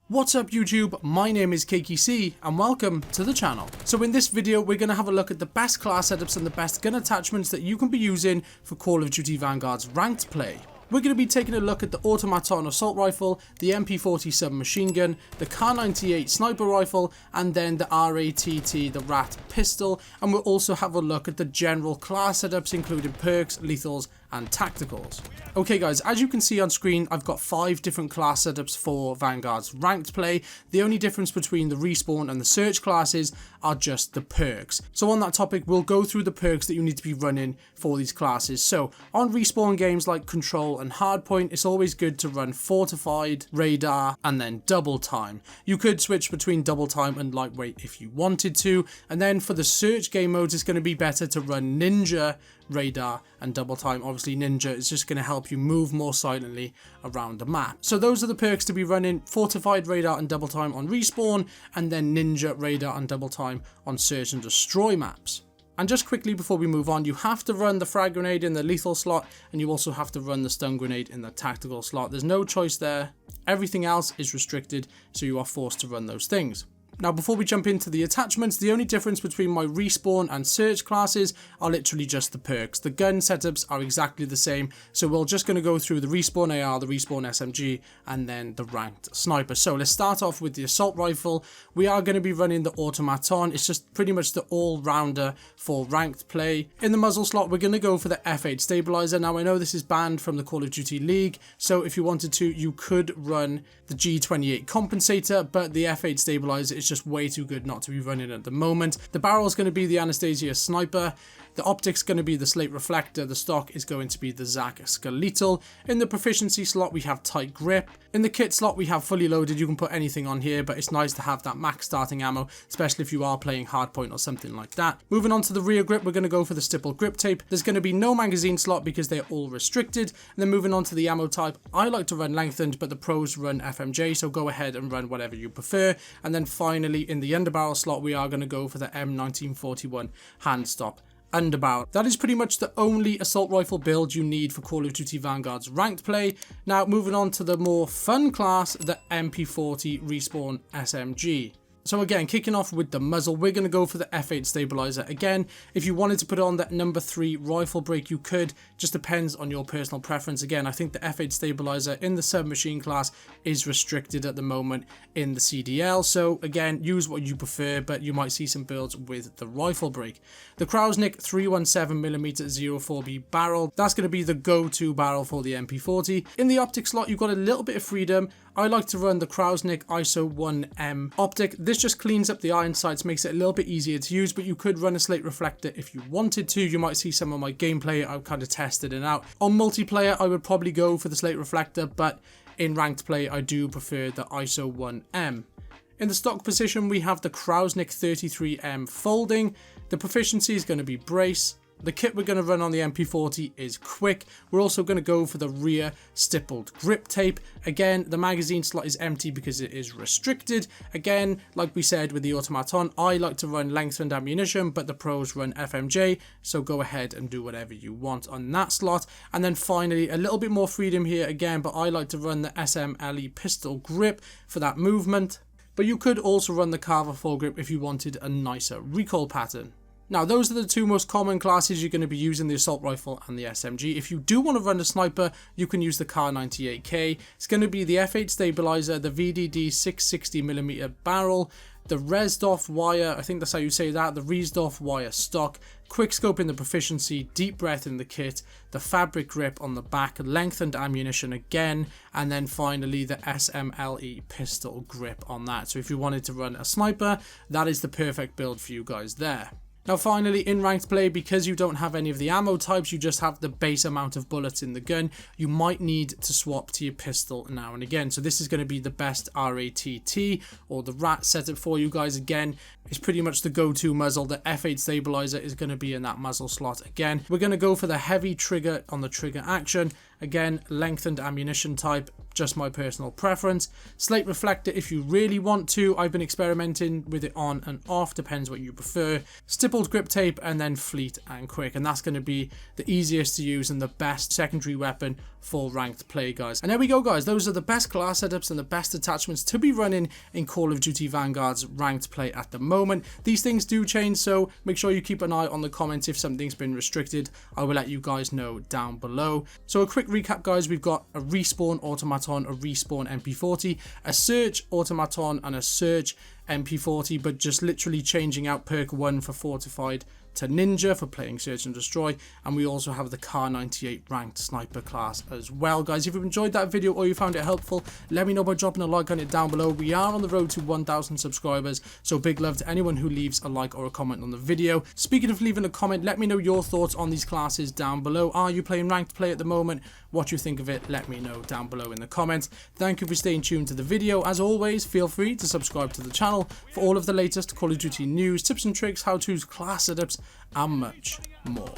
What's up YouTube, my name is KakeyC and welcome to the channel. So in this video we're going to have a look at the best class setups and the best gun attachments that you can be using for Call of Duty Vanguard's ranked play. We're going to be taking a look at the Automaton Assault Rifle, the MP40 Submachine Gun, the Kar98 Sniper Rifle, and then the Ratt, the Ratt pistol, and we'll also have a look at the general class setups including perks, lethals, and tacticals. Okay guys, as you can see on screen, I've got 5 different class setups for Vanguard's ranked play. The only difference between the respawn and the search classes are just the perks. So on that topic, we'll go through the perks that you need to be running for these classes. So on respawn games like Control and Hardpoint, it's always good to run Fortified, Radar, and then Double Time. You could switch between Double Time and Lightweight if you wanted to. And then for the search game modes, it's going to be better to run Ninja, Radar, and Double Time. Obviously Ninja is just going to help you move more silently around the map. So those are the perks to be running: Fortified, Radar, and Double Time on respawn, and then Ninja, Radar, and Double Time on search and destroy maps. And just quickly before we move on, you have to run the frag grenade in the lethal slot, and you also have to run the stun grenade in the tactical slot. There's no choice there. Everything else is restricted, so you are forced to run those things. Now before we jump into the attachments, the only difference between my respawn and search classes are literally just the perks. The gun setups are exactly the same, so we're just going to go through the respawn AR, the respawn SMG, and then the ranked sniper. So let's start off with the assault rifle. We are going to be running the Automaton. It's just pretty much the all-rounder for ranked play. In the muzzle slot, we're going to go for the F8 stabilizer. Now I know this is banned from the Call of Duty League, so if you wanted to, you could run the G28 compensator, but the F8 stabilizer is just way too good not to be running at the moment. The barrel is going to be the Anastasia Sniper. The optics going to be the Slate Reflector. The stock is going to be the Zach Skeletal. In the proficiency slot, we have tight grip. In the kit slot, we have fully loaded. You can put anything on here, but it's nice to have that max starting ammo, especially if you are playing hardpoint or something like that. Moving on to the rear grip, we're going to go for the stipple grip tape. There's going to be no magazine slot because they're all restricted. And then moving on to the ammo type, I like to run lengthened, but the pros run FMJ, so go ahead and run whatever you prefer. And then finally, in the underbarrel slot, we are going to go for the M1941 hand stop underbarrel. That is pretty much the only assault rifle build you need for Call of Duty Vanguard's ranked play. Now moving on to the more fun class, the MP40 Respawn SMG. So again, kicking off with the muzzle, we're going to go for the F8 stabilizer. Again, if you wanted to put on that number 3 rifle brake, you could. Just depends on your personal preference. Again, I think the F8 stabilizer in the submachine class is restricted at the moment in the CDL. So again, use what you prefer, but you might see some builds with the rifle brake. The Krausnik 317mm 04B barrel, that's going to be the go-to barrel for the MP40. In the optic slot, you've got a little bit of freedom. I like to run the Krausnik ISO 1M optic. This just cleans up the iron sights, makes it a little bit easier to use, but you could run a slate reflector if you wanted to. You might see some of my gameplay, I've kind of tested it out. On multiplayer, I would probably go for the slate reflector, but in ranked play, I do prefer the ISO 1M. In the stock position, we have the Krausnik 33M folding. The proficiency is going to be brace. The kit we're going to run on the MP40 is quick. We're also going to go for the rear stippled grip tape. Again, the magazine slot is empty because it is restricted. Again, like we said with the Automaton, I like to run lengthened ammunition, but the pros run FMJ, so go ahead and do whatever you want on that slot. And then finally, a little bit more freedom here again, but I like to run the SMLE pistol grip for that movement. But you could also run the Carver foregrip if you wanted a nicer recoil pattern. Now, those are the 2 most common classes you're going to be using, the assault rifle and the SMG. If you do want to run a sniper, you can use the Kar98K. It's going to be the F8 stabilizer, the VDD 660mm barrel, the Resdorf wire, I think that's how you say that, the Resdorf wire stock, quick scope in the proficiency, deep breath in the kit, the fabric grip on the back, lengthened ammunition again, and then finally the SMLE pistol grip on that. So if you wanted to run a sniper, that is the perfect build for you guys there. Now finally, in ranked play, because you don't have any of the ammo types, you just have the base amount of bullets in the gun, you might need to swap to your pistol now and again. So this is going to be the best RATT or the Ratt setup for you guys. Again, it's pretty much the go-to muzzle. The F8 stabilizer is going to be in that muzzle slot again. We're going to go for the heavy trigger on the trigger action, Again, lengthened ammunition type, just my personal preference. Slate reflector if you really want to. I've been experimenting with it on and off, depends what you prefer. Stippled grip tape, and then fleet and quick, and that's going to be the easiest to use and the best secondary weapon for ranked play, guys. And there we go, guys. Those are the best class setups and the best attachments to be running in Call of Duty Vanguard's ranked play at the moment. These things do change, so make sure you keep an eye on the comments. If something's been restricted, I will let you guys know down below. So a quick recap, guys. We've got a respawn Automaton, a respawn MP40, a Surge Automaton, and a Surge MP40, but just literally changing out perk 1 for fortified to ninja for playing search and destroy. And we also have the Kar98 ranked sniper class as well, guys. If you've enjoyed that video or you found it helpful, let me know by dropping a like on it down below. We are on the road to 1,000 subscribers, so big love to anyone who leaves a like or a comment on the video. Speaking of leaving a comment, let me know your thoughts on these classes down below. Are you playing ranked play at the moment? What you think of it, let me know down below in the comments. Thank you for staying tuned to the video. As always, feel free to subscribe to the channel for all of the latest Call of Duty news, tips and tricks, how-tos, class setups, and much more.